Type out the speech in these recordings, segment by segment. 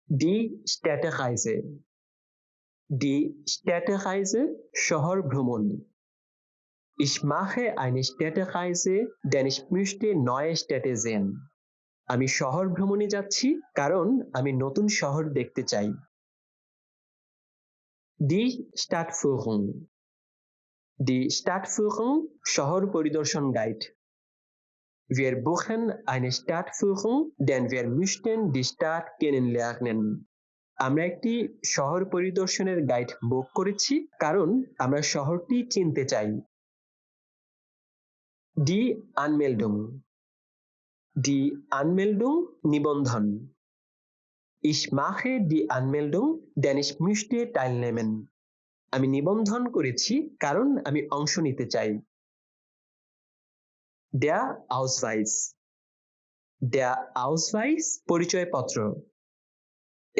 Die Städtereise. Die Städtereise শহর ভ্রমণ. Ich mache eine Städtereise, denn ich möchte neue Städte sehen. আমি শহর ভ্রমণে যাচ্ছি কারণ আমি নতুন শহর দেখতে চাই. Die Stadtführung. Die Stadtführung শহর পরিদর্শন guide. Wir buchen eine Stadtführung, denn wir möchten die Stadt kennenlernen. আমরা একটি শহর পরিদর্শনের গাইড বুক করেছি কারণ আমরা শহরটি চিনতে চাই. Die Anmeldung. Die Anmeldung নিবন্ধন. Ich mache die Anmeldung, denn ich möchte teilnehmen. আমি নিবন্ধন করেছি কারণ আমি অংশ নিতে চাই. Der Ausweis. Der Ausweis পরিচয়পত্র.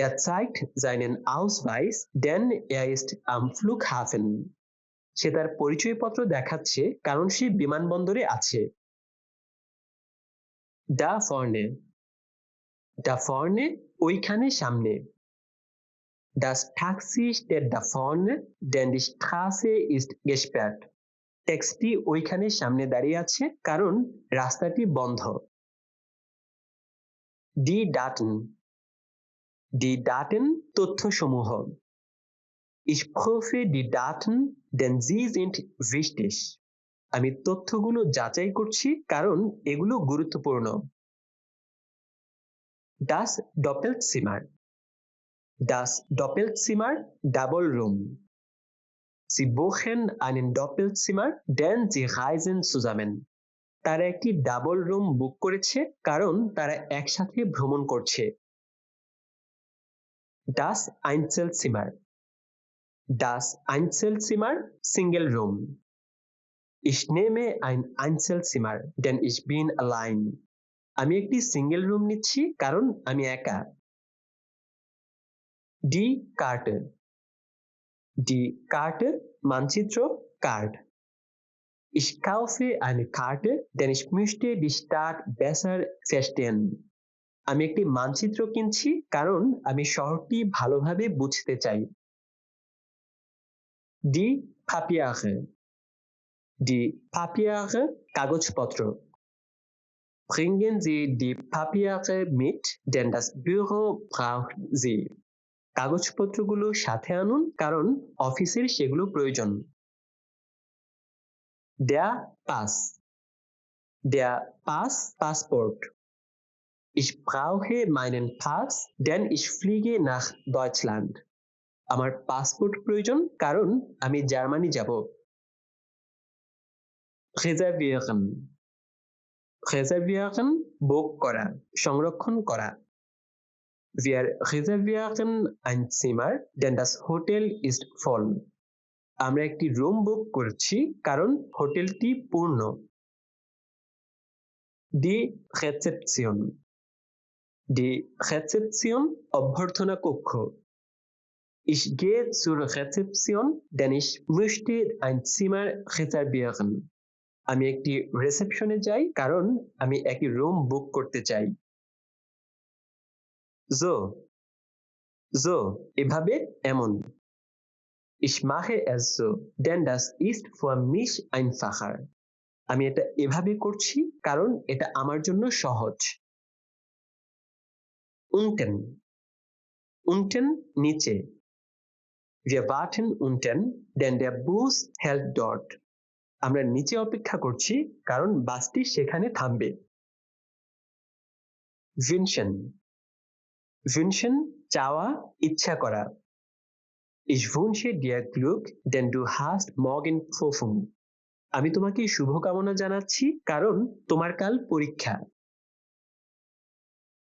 Er zeigt seinen Ausweis, denn er ist am Flughafen. সে তার পরিচয়পত্র দেখাচ্ছে কারণ সে বিমানবন্দরে আছে. Da vorne. Da vorne ওইখানে সামনে. Das Taxi steht da vorne, denn die Straße ist gesperrt. ট্যাক্সিটি ওইখানে সামনে দাঁড়িয়ে আছে কারণ রাস্তাটি বন্ধ. Die Daten. Die Daten তথ্যসমূহ. Ich prüfe die Daten, denn sie sind wichtig. আমি তথ্যগুলো যাচাই করছি কারণ এগুলো গুরুত্বপূর্ণ. Das Doppelzimmer. Das Doppelzimmer double room. Sie buchen einen Doppelzimmer, denn sie reisen zusammen. তারা একটি ডাবল রুম বুক করেছে কারণ তারা একসাথে ভ্রমণ করছে. Das Einzelzimmer. Das Einzelzimmer single room. Ich nehme ein Einzelzimmer, denn ich bin allein. আমি একটি সিঙ্গেল রুম নিচ্ছি কারণ আমি একা. Die Karte. Die Karte মানচিত্র card. Ich kaufe eine Karte, denn ich möchte die Stadt besser verstehen. আমি একটি মানচিত্র কিনছি কারণ আমি শহরটি ভালোভাবে বুঝতে চাই. Die Papiere. Die Papiere কাগজপত্র. Bringen Sie die Papiere mit, denn das Büro braucht sie. কাগজপত্রগুলো সাথে আনুন কারণ অফিসের সেগুলো প্রয়োজন. Der Pass. Der Pass Passport. Ich brauche meinen Pass, denn ich fliege nach Deutschland. আমার পাসপোর্ট প্রয়োজন কারণ আমি জার্মানি যাব. Reservieren. Reservieren বুক করা, সংরক্ষণ করা. Wir reservieren ein Zimmer, denn das Hotel ist voll. আমরা একটি রুম বুক করছি কারণ হোটেলটি পূর্ণ. Die Rezeption. Die Rezeption অভ্যর্থনা কক্ষ. Ich gehe zur Rezeption, denn ich möchte ein Zimmer reservieren. আমি একটি রিসেপশনে যাই কারণ আমি একটি রুম বুক করতে চাই. So. So এভাবে এমন. Ich mache es so, denn das ist für mich einfacher. আমি এটা এভাবে করছি কারণ এটা আমার জন্য সহজ. Unten. Unten নিচে. Wir warten unten, denn der Bus hält dort. আমরা নিচে অপেক্ষা করছি কারণ বাসটি সেখানে থামবে. Wünschen. Wünschen চাওয়া, ইচ্ছা করা. Ich wünsche dir Glück, denn du hast morgen Prüfung. আমি তোমাকে শুভকামনা জানাচ্ছি কারণ তোমার কাল পরীক্ষা.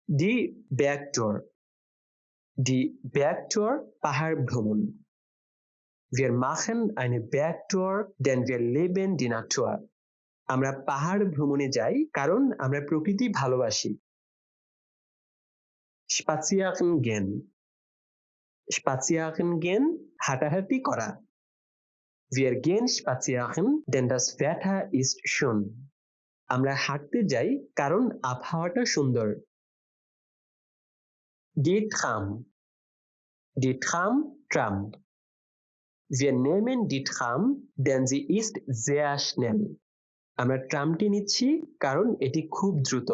Die Bergtour. Die Bergtour পাহাড় ভ্রমণ. Wir machen eine Bergtour, denn wir lieben die Natur. আমরা পাহাড় ভ্রমণে যাই কারণ আমরা প্রকৃতি ভালোবাসি. Spazieren gehen. Spazieren gehen হাঁটাহাঁটি করা. Wir gehen spazieren, denn das Wetter ist schön. আমরা হাঁটতে যাই কারণ আবহাওয়াটা সুন্দর. Die Tram. Die Tram. Wir nehmen die Tram, denn sie ist sehr schnell. আমরা ট্রামটি নিচ্ছি কারণ এটি খুব দ্রুত।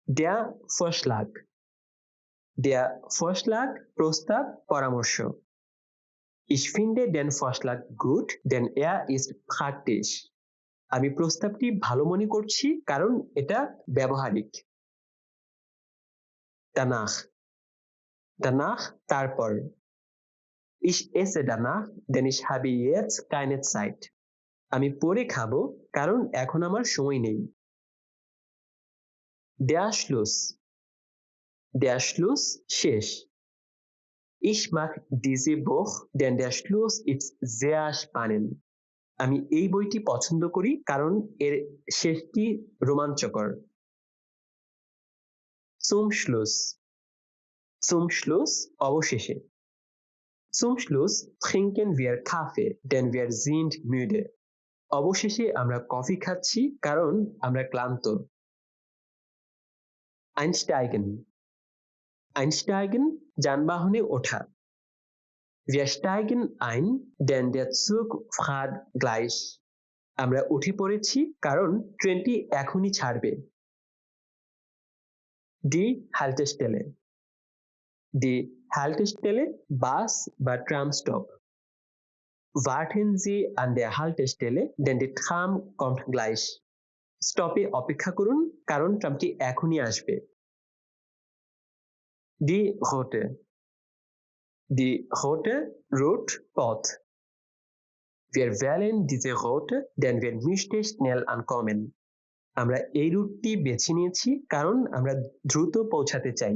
Der Vorschlag. Der Vorschlag প্রস্তাব পরামর্শ। Ich finde den Vorschlag gut, denn er ist praktisch. আমি প্রস্তাবটি ভালো মনে করছি কারণ এটা ব্যবহারিক। Danach তারপর। Ich esse danach, denn ich habe jetzt keine Zeit. আমি পরে খাবো কারণ এখন আমার সময় নেই। Der Schluss শেষ। Ich mag diese Buch, denn der Schluss ist sehr spannend. আমি এই বইটি পছন্দ করি কারণ এর শেষটি রোমাঞ্চকর। Zum Schluss অবশেষে। Zum Schluss trinken wir Kaffee, denn wir sind müde. অবশেষে আমরা কফি খাচ্ছি কারণ আমরা ক্লান্ত। Einsteigen যানবাহনে ওঠা। Wir steigen ein, denn der Zug fährt gleich. আমরা উঠে পড়েছি কারণ ট্রেনটি এখনই ছাড়বে। Die Haltestelle বাস বা tram stop. Warten Sie an der Haltestelle, denn die Tram kommt gleich. স্টপে অপেক্ষা করুন কারণ ট্রামটি এখনই আসবে। Die Route রুট পথ। Wir wählen diese Route, denn wir möchten schnell ankommen. আমরা এই রুটটি বেছে নিয়েছি কারণ আমরা দ্রুত পৌঁছাতে চাই।